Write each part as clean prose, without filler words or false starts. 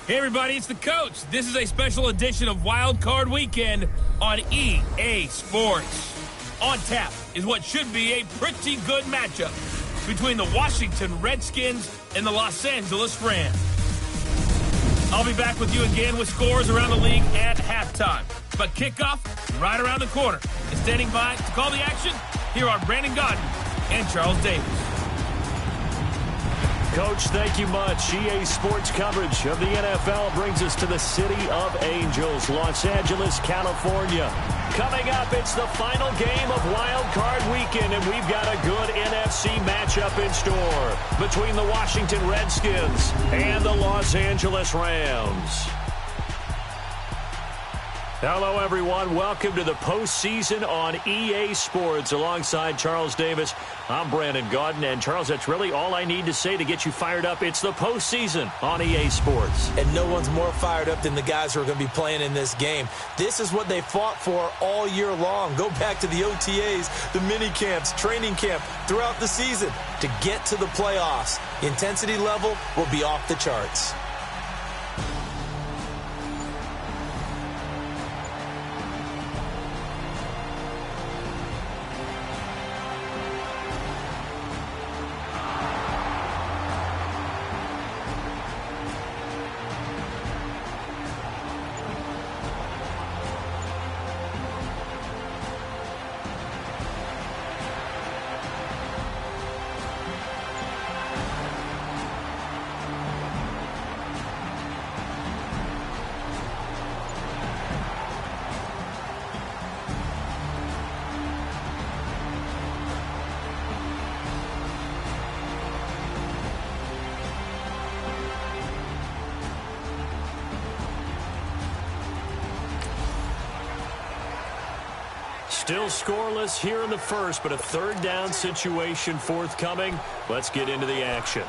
Hey everybody, it's the coach. This is a special edition of Wild Card Weekend on EA Sports. On tap is what should be a pretty good matchup between the Washington Redskins and the Los Angeles Rams. I'll be back with you again with scores around the league at halftime. But kickoff right around the corner. And standing by to call the action, here are Brandon Gaudin and Charles Davis. Coach, thank you much. EA Sports coverage of the NFL brings us to the City of Angels, Los Angeles, California. Coming up, it's the final game of Wild Card Weekend, and we've got a good NFC matchup in store between the Washington Redskins and the Los Angeles Rams. Hello, everyone. Welcome to the postseason on EA Sports. Alongside Charles Davis, I'm Brandon Gaudin. And, Charles, that's really all I need to say to get you fired up. It's the postseason on EA Sports. And no one's more fired up than the guys who are going to be playing in this game. This is what they fought for all year long. Go back to the OTAs, the mini camps, training camp, throughout the season to get to the playoffs. The intensity level will be off the charts. Still scoreless here in the first, but a third down situation forthcoming. Let's get into the action.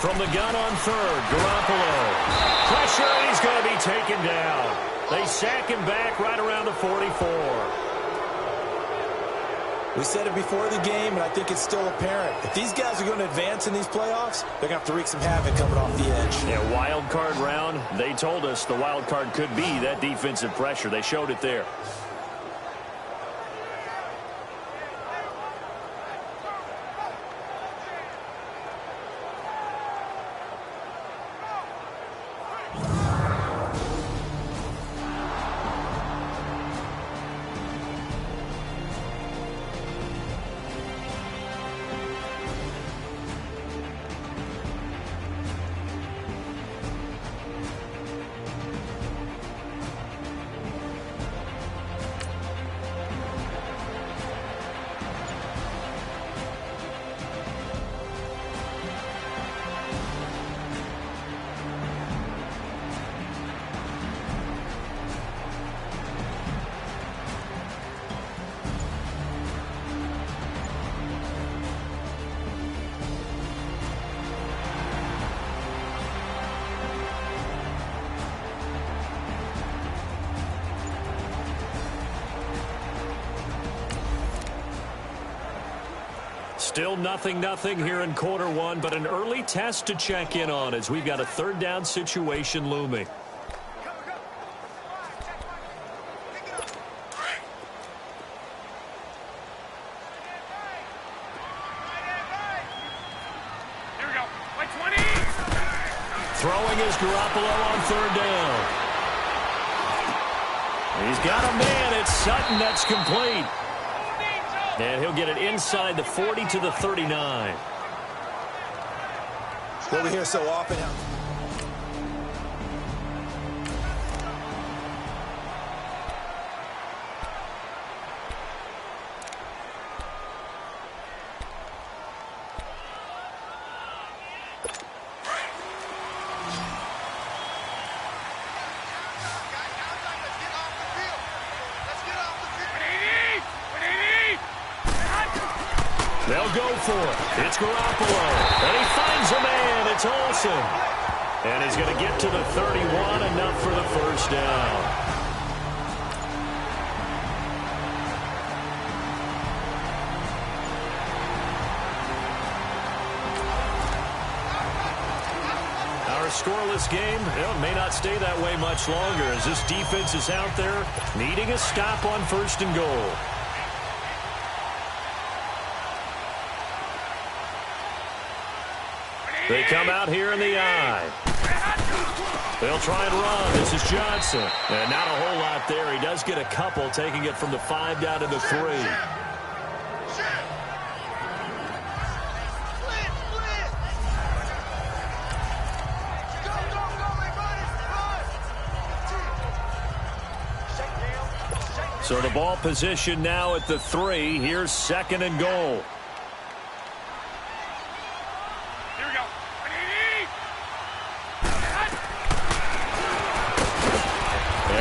From the gun on third, Garoppolo. Pressure, and he's going to be taken down. They sack him back right around the 44. We said it before the game, and I think it's still apparent. If these guys are going to advance in these playoffs, they're going to have to wreak some havoc coming off the edge. Yeah, wild card round. They told us the wild card could be that defensive pressure. They showed it there. Still nothing here in quarter one, but an early test to check in on as we've got a third down situation looming. Throwing is Garoppolo on third down. He's got a man. It's Sutton. That's complete. And he'll get it inside the 40 to the 39. What we hear so often. They'll go for it. It's Garoppolo. And he finds a man. It's Olsen. And he's going to get to the 31, enough for the first down. Our scoreless game, it may not stay that way much longer as this defense is out there needing a stop on 1st and goal. They come out here in the eye. They'll try and run. This is Johnson. And not a whole lot there. He does get a couple, taking it from the 5 down to the 3. So the ball position now at the 3. Here's 2nd and goal.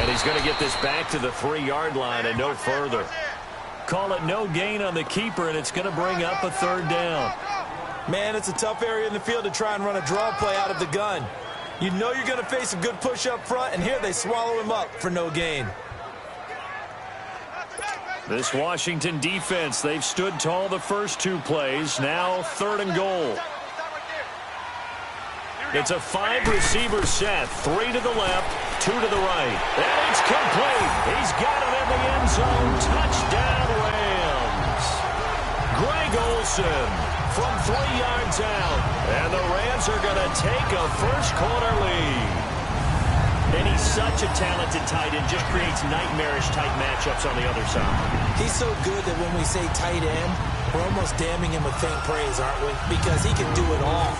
He's going to get this back to the 3-yard line and no further. Call it no gain on the keeper, and it's going to bring up a 3rd down. Man, it's a tough area in the field to try and run a draw play out of the gun. You know you're going to face a good push up front, and here they swallow him up for no gain. This Washington defense, they've stood tall the first 2 plays. Now 3rd and goal. It's a 5-receiver set. 3 to the left, 2 to the right. And it's complete. He's got it in the end zone. Touchdown, Rams. Greg Olsen from 3 yards out. And the Rams are going to take a first-quarter lead. And he's such a talented tight end. Just creates nightmarish-type matchups on the other side. He's so good that when we say tight end, we're almost damning him with faint praise, aren't we? Because he can do it all.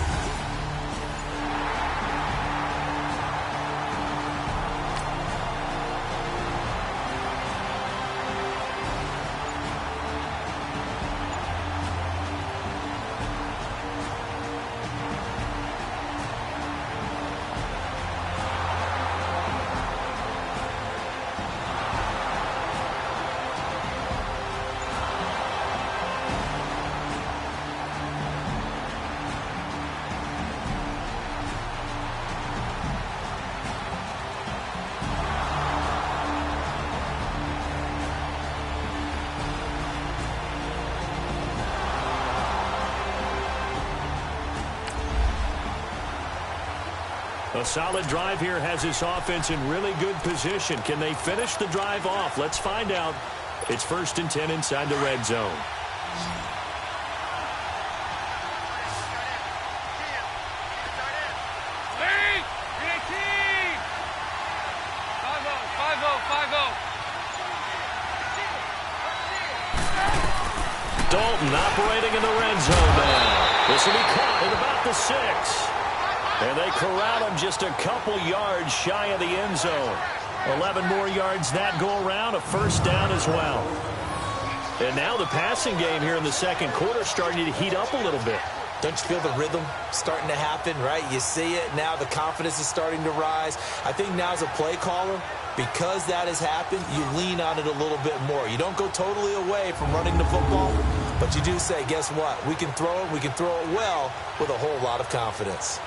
A solid drive here has this offense in really good position. Can they finish the drive off? Let's find out. It's 1st and 10 inside the red zone. Dalton operating in the red zone now. This will be caught at about the 6. And they corral him just a couple yards shy of the end zone. 11 more yards that go around, a first down as well. And now the passing game here in the 2nd quarter starting to heat up a little bit. Don't you feel the rhythm starting to happen, right? You see it. Now the confidence is starting to rise. I think now as a play caller, because that has happened, you lean on it a little bit more. You don't go totally away from running the football, but you do say, guess what? We can throw it. We can throw it well with a whole lot of confidence.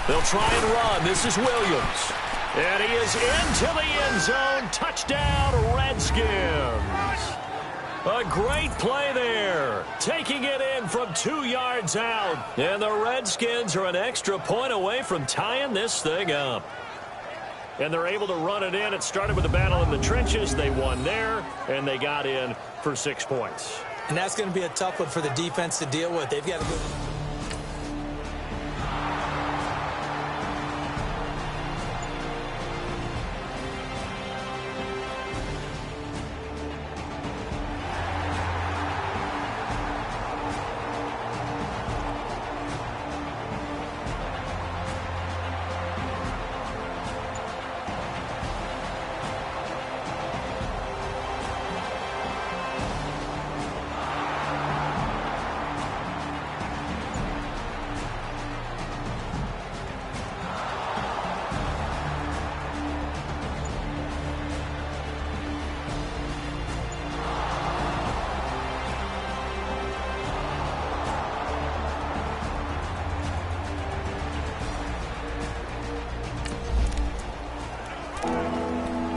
They'll try and run. This is Williams. And he is into the end zone. Touchdown, Redskins. A great play there. Taking it in from 2 yards out. And the Redskins are an extra point away from tying this thing up. And they're able to run it in. It started with a battle in the trenches. They won there, and they got in for 6 points. And that's going to be a tough one for the defense to deal with. They've got to go.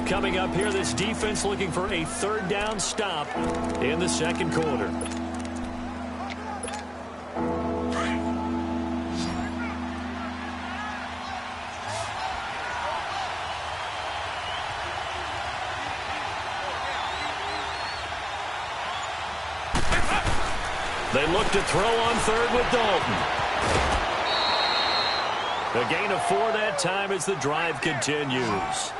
Coming up here, this defense looking for a third down stop in the second quarter. They look to throw on third with Dalton. A gain of 4 that time as the drive continues.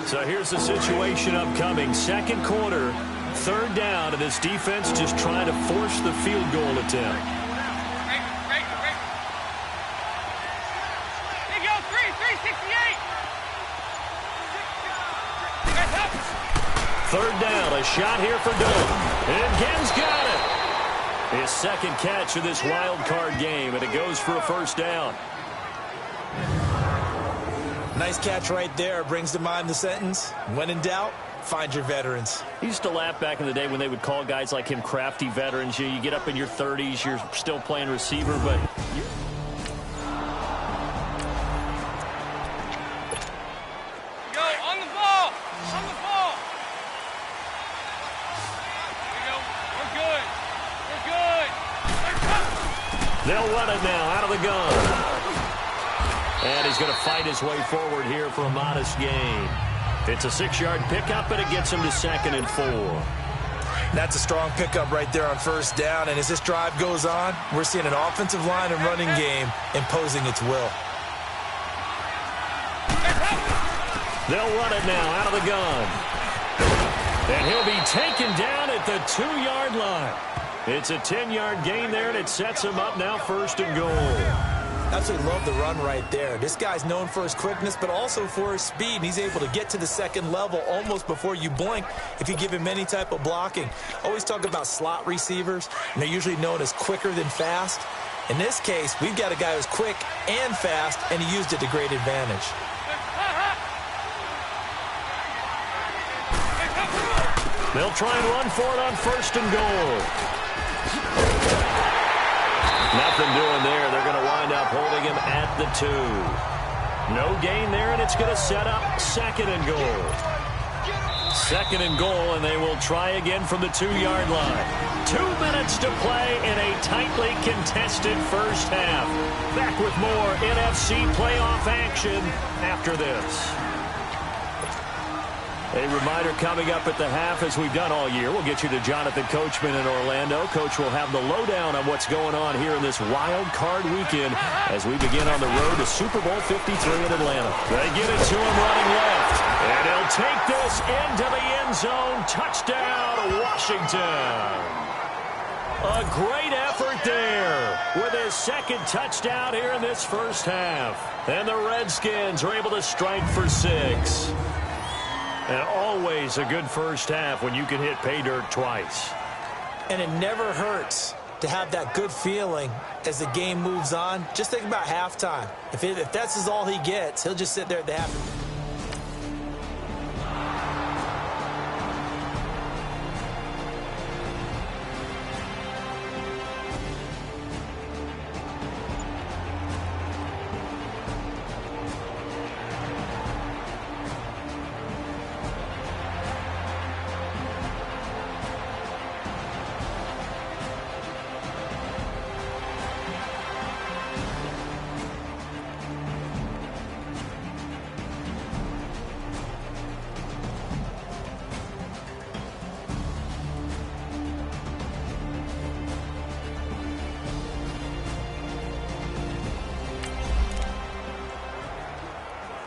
So here's the situation upcoming. Second quarter, third down, and this defense just trying to force the field goal attempt. They go 368. Third down, a shot here for Dalton. And Gen's got it. His second catch of this wild card game, and it goes for a first down. Nice catch right there. Brings to mind the sentence, when in doubt, find your veterans. He used to laugh back in the day when they would call guys like him crafty veterans. You get up in your 30s, you're still playing receiver, but... Go, on the ball! On the ball! Here we go. We're good. We're good. They'll run it now out of the gun. And he's going to fight his way forward here for a modest gain. It's a 6-yard pickup, and it gets him to 2nd and 4. That's a strong pickup right there on first down. And as this drive goes on, we're seeing an offensive line and running game imposing its will. They'll run it now out of the gun. And he'll be taken down at the 2-yard line. It's a 10-yard gain there, and it sets him up now 1st and goal. Absolutely love the run right there. This guy's known for his quickness, but also for his speed. And he's able to get to the second level almost before you blink if you give him any type of blocking. Always talk about slot receivers, and they're usually known as quicker than fast. In this case, we've got a guy who's quick and fast, and he used it to great advantage. They'll try and run for it on 1st and goal. Nothing doing there. They're going to wind up holding him at the 2. No gain there, and it's going to set up 2nd and goal. 2nd and goal, and they will try again from the 2-yard line. 2 minutes to play in a tightly contested first half. Back with more NFC playoff action after this. A reminder coming up at the half, as we've done all year. We'll get you to Jonathan Coachman in Orlando. Coach will have the lowdown on what's going on here in this wild card weekend as we begin on the road to Super Bowl 53 in Atlanta. They get it to him running left. And he'll take this into the end zone. Touchdown, Washington. A great effort there with his 2nd touchdown here in this first half. And the Redskins are able to strike for 6. And always a good first half when you can hit pay dirt twice. And it never hurts to have that good feeling as the game moves on. Just think about halftime. If that's all he gets, he'll just sit there at the half.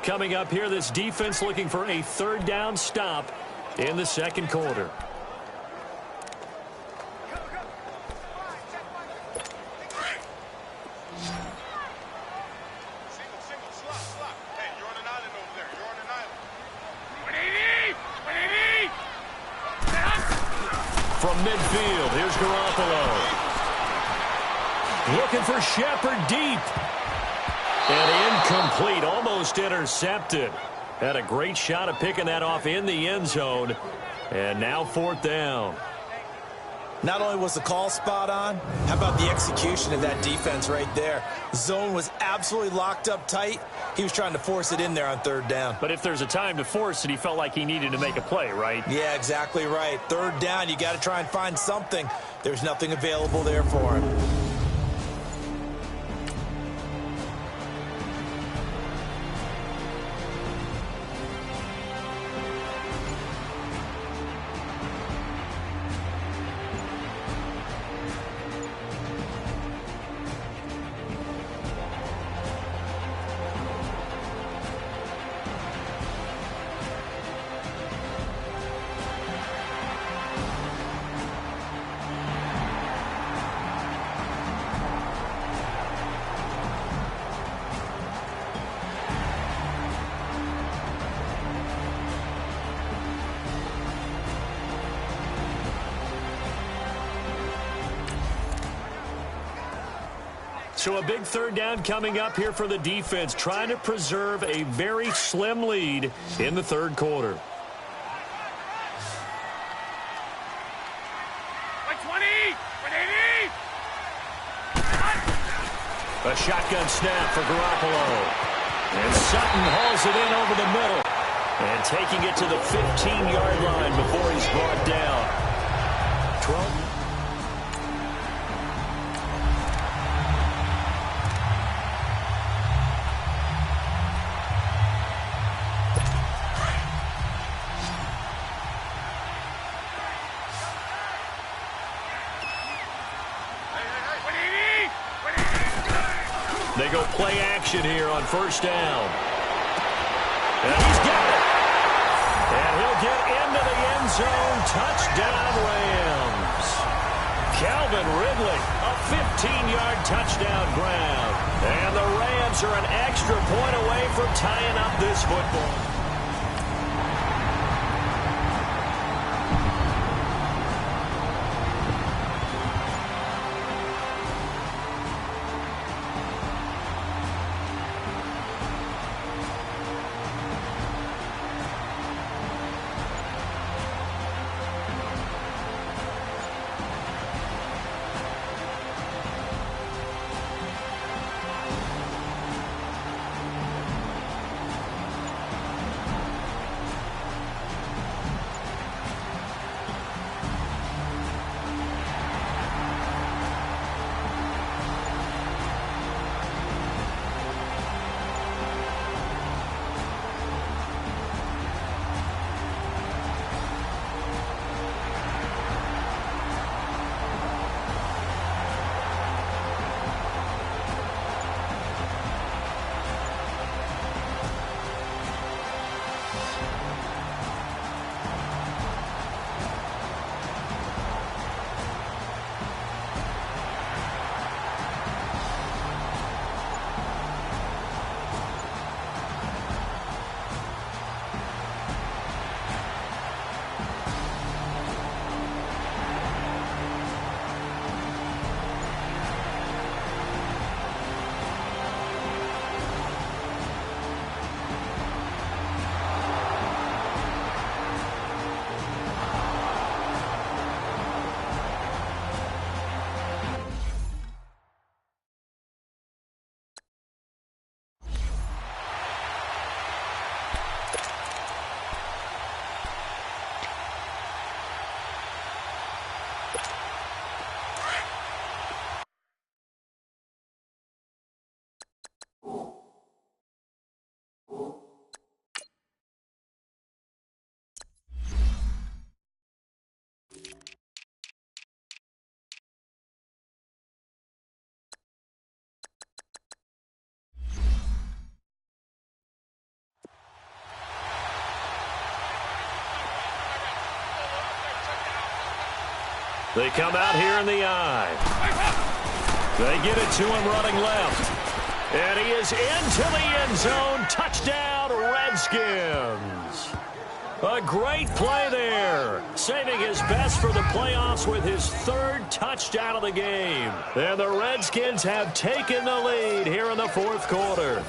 Coming up here, this defense looking for a third down stop in the second quarter. From midfield, here's Garoppolo. Looking for Shepard deep. And incomplete, almost intercepted. Had a great shot at picking that off in the end zone. And now 4th down. Not only was the call spot on, how about the execution of that defense right there? The zone was absolutely locked up tight. He was trying to force it in there on 3rd down. But if there's a time to force it, he felt like he needed to make a play, right? Yeah, exactly right. 3rd down, you got to try and find something. There's nothing available there for him. So a big 3rd down coming up here for the defense, trying to preserve a very slim lead in the 3rd quarter. A shotgun snap for Garoppolo. And Sutton hauls it in over the middle. And taking it to the 15-yard line before he's brought down. 12. They go play action here on 1st down. And he's got it. And he'll get into the end zone. Touchdown, Rams. Calvin Ridley, a 15-yard touchdown grab. And the Rams are an extra point away from tying up this football. They come out here in the eye. They get it to him running left. And he is into the end zone. Touchdown, Redskins. A great play there. Saving his best for the playoffs with his 3rd touchdown of the game. And the Redskins have taken the lead here in the 4th quarter.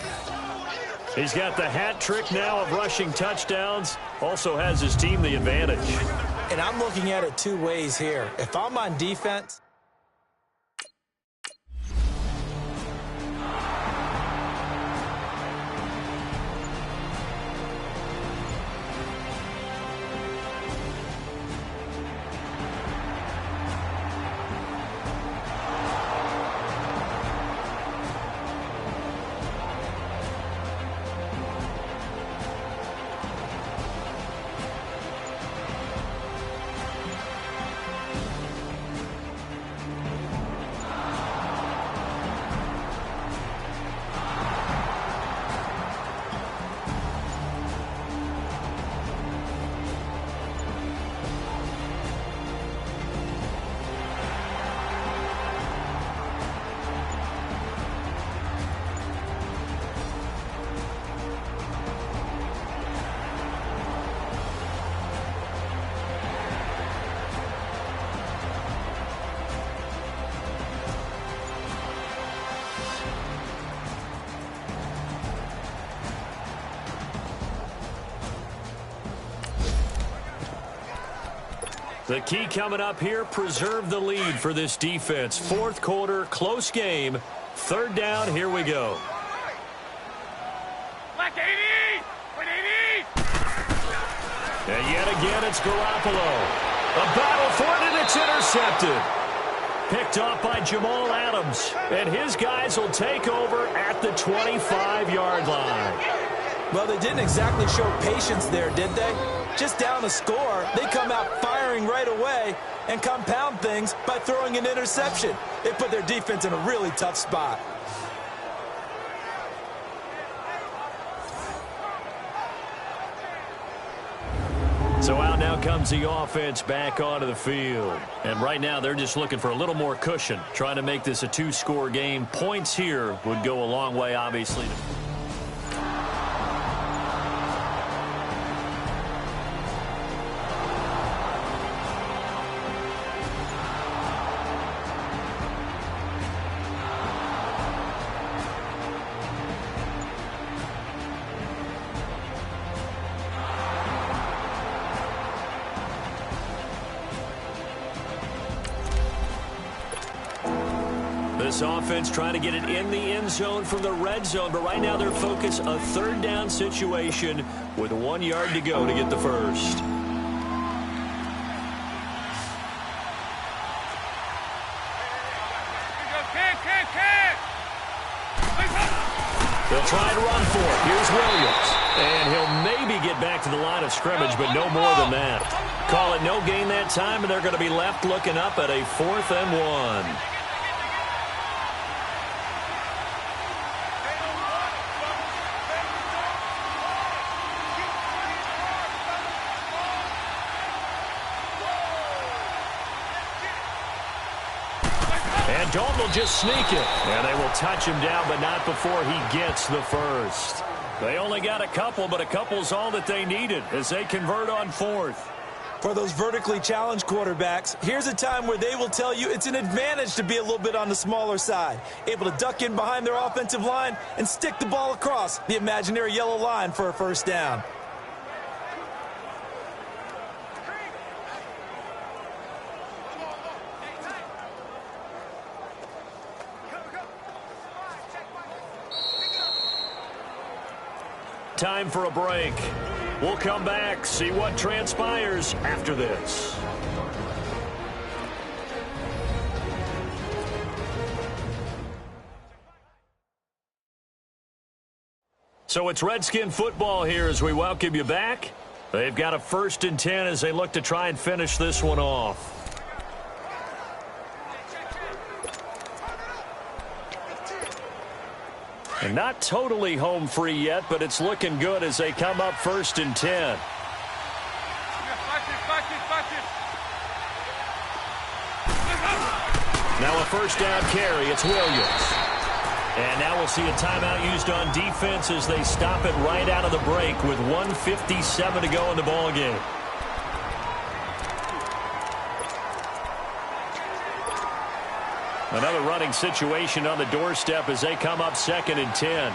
He's got the hat trick now of rushing touchdowns. Also has his team the advantage. And I'm looking at it 2 ways here. If I'm on defense, the key coming up here, preserve the lead for this defense. 4th quarter, close game. 3rd down, here we go. Black 80! 180! And yet again, it's Garoppolo. A battle for it, and it's intercepted. Picked off by Jamal Adams. And his guys will take over at the 25-yard line. well, they didn't exactly show patience there, did they? Just down a score, they come out firing right away and compound things by throwing an interception. They put their defense in a really tough spot. So out now comes the offense back onto the field. And right now they're just looking for a little more cushion, trying to make this a 2-score game. Points here would go a long way, obviously. This offense trying to get it in the end zone from the red zone, but right now their focus, a 3rd down situation with 1 yard to go to get the first. They'll try to run for it. Here's Williams. And he'll maybe get back to the line of scrimmage, but no more than that. Call it no gain that time, and they're going to be left looking up at a 4th and 1. And Dalton will just sneak it. And they will touch him down, but not before he gets the first. They only got a couple, but a couple's all that they needed as they convert on 4th. For those vertically challenged quarterbacks, here's a time where they will tell you it's an advantage to be a little bit on the smaller side. Able to duck in behind their offensive line and stick the ball across the imaginary yellow line for a first down. Time for a break. We'll come back, see what transpires after this. So it's Redskin football here as we welcome you back. They've got a 1st and 10 as they look to try and finish this one off. And not totally home free yet, but it's looking good as they come up 1st and 10. Now a 1st down carry. It's Williams. And now we'll see a timeout used on defense as they stop it right out of the break with 1:57 to go in the ball game. Another running situation on the doorstep as they come up 2nd and 10.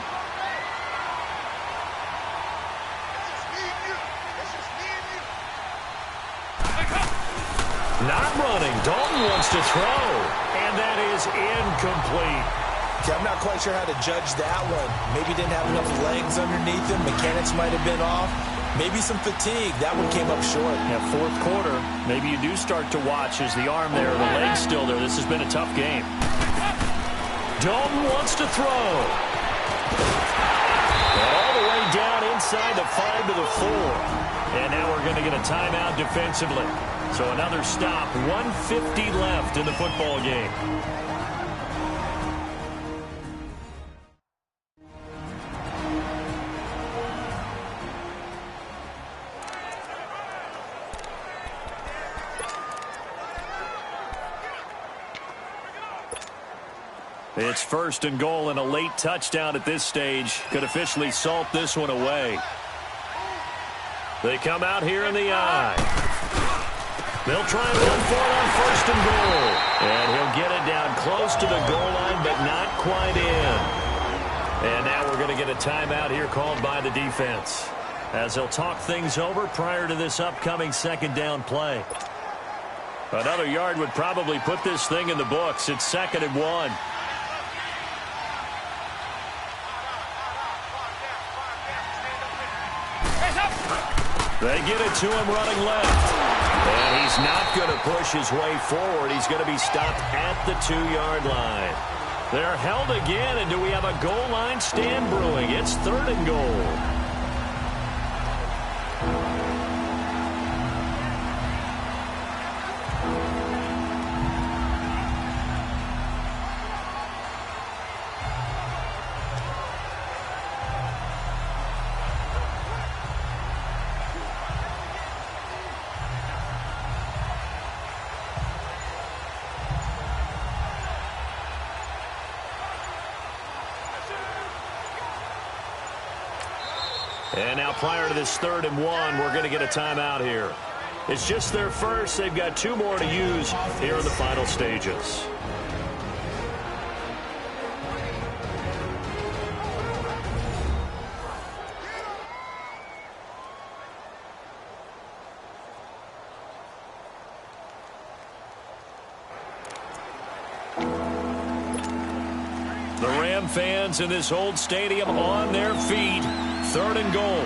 Not running. Dalton wants to throw. And that is incomplete. Okay, I'm not quite sure how to judge that one. Maybe didn't have enough legs underneath him. Mechanics might have been off. Maybe some fatigue. That one came up short. Yeah, 4th quarter. Maybe you do start to watch as the arm there, the leg's still there. This has been a tough game. Dalton wants to throw. All the way down inside the 5 to the 4. And now we're going to get a timeout defensively. So another stop. 1:50 left in the football game. It's 1st and goal, and a late touchdown at this stage could officially salt this one away. They come out here in the I. They'll try and run for it on 1st and goal. And he'll get it down close to the goal line, but not quite in. And now we're going to get a timeout here called by the defense, as they'll talk things over prior to this upcoming 2nd down play. Another yard would probably put this thing in the books. It's 2nd and 1. They get it to him running left. And he's not going to push his way forward. He's going to be stopped at the 2-yard line. They're held again, and do we have a goal line stand brewing? It's 3rd and goal. And now prior to this 3rd and 1, we're going to get a timeout here. It's just their first. They've got 2 more to use here in the final stages. The Ram fans in this old stadium on their feet. 3rd and goal.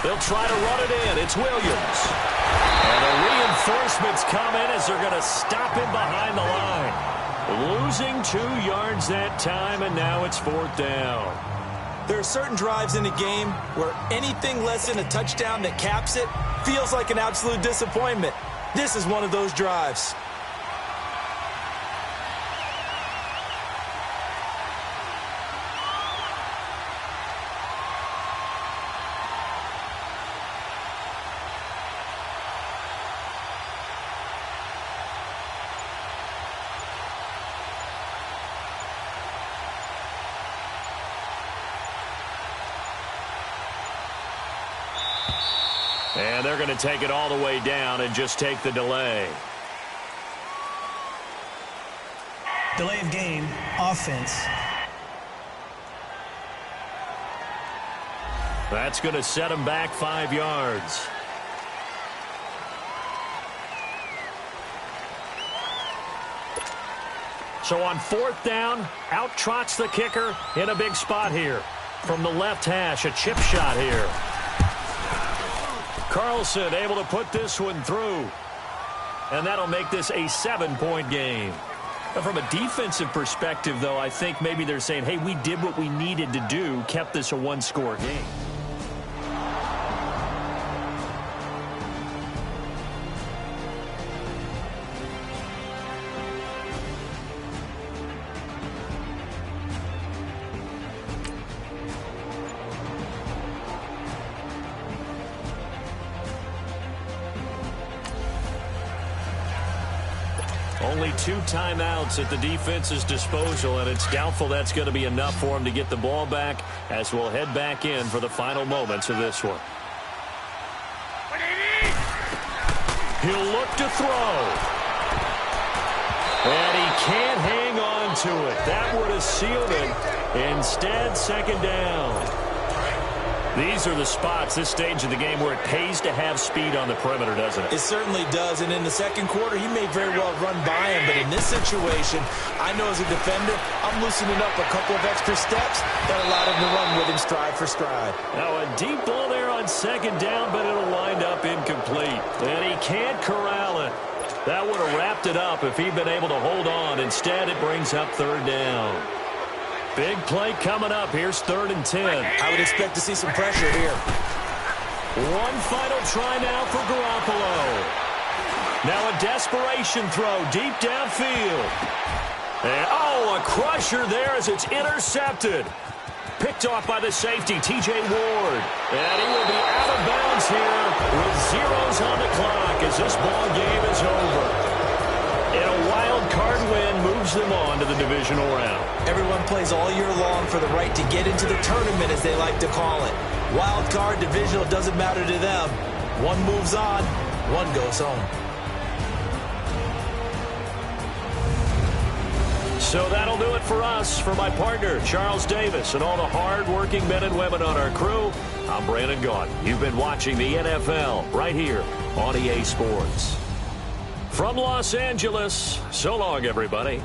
They'll try to run it in. It's Williams. And the reinforcements come in as they're going to stop him behind the line. Losing 2 yards that time, and now it's 4th down. There are certain drives in a game where anything less than a touchdown that caps it feels like an absolute disappointment. This is one of those drives. And they're going to take it all the way down and just take the delay. Delay of game, offense. That's going to set them back 5 yards. So on 4th down, out trots the kicker in a big spot here. From the left hash, a chip shot here. Carlson able to put this one through. And that'll make this a 7-point game. But from a defensive perspective, though, I think maybe they're saying, hey, we did what we needed to do, kept this a 1-score game. only 2 timeouts at the defense's disposal, and it's doubtful that's going to be enough for him to get the ball back as we'll head back in for the final moments of this one. He'll look to throw. And he can't hang on to it. That would have sealed it. Instead, second down. These are the spots, this stage of the game, where it pays to have speed on the perimeter, doesn't it? It certainly does. And in the second quarter, he may very well run by him. But in this situation, I know as a defender, I'm loosening up a couple of extra steps that allowed him to run with him stride for stride. Now a deep ball there on second down, but it'll wind up incomplete. And he can't corral it. That would have wrapped it up if he'd been able to hold on. Instead, it brings up third down. Big play coming up. Here's 3rd and 10. I would expect to see some pressure here. One final try now for Garoppolo. Now a desperation throw deep downfield. And, a crusher there as it's intercepted. Picked off by the safety, T.J. Ward. And he will be out of bounds here with zeros on the clock as this ball game is over. And a wild card win moves them on to the divisional round. Everyone plays all year long for the right to get into the tournament, as they like to call it. Wild card, divisional, doesn't matter to them. One moves on, one goes home. So that'll do it for us. For my partner, Charles Davis, and all the hard-working men and women on our crew, I'm Brandon Gaudin. You've been watching the NFL right here on EA Sports. From Los Angeles, so long, everybody.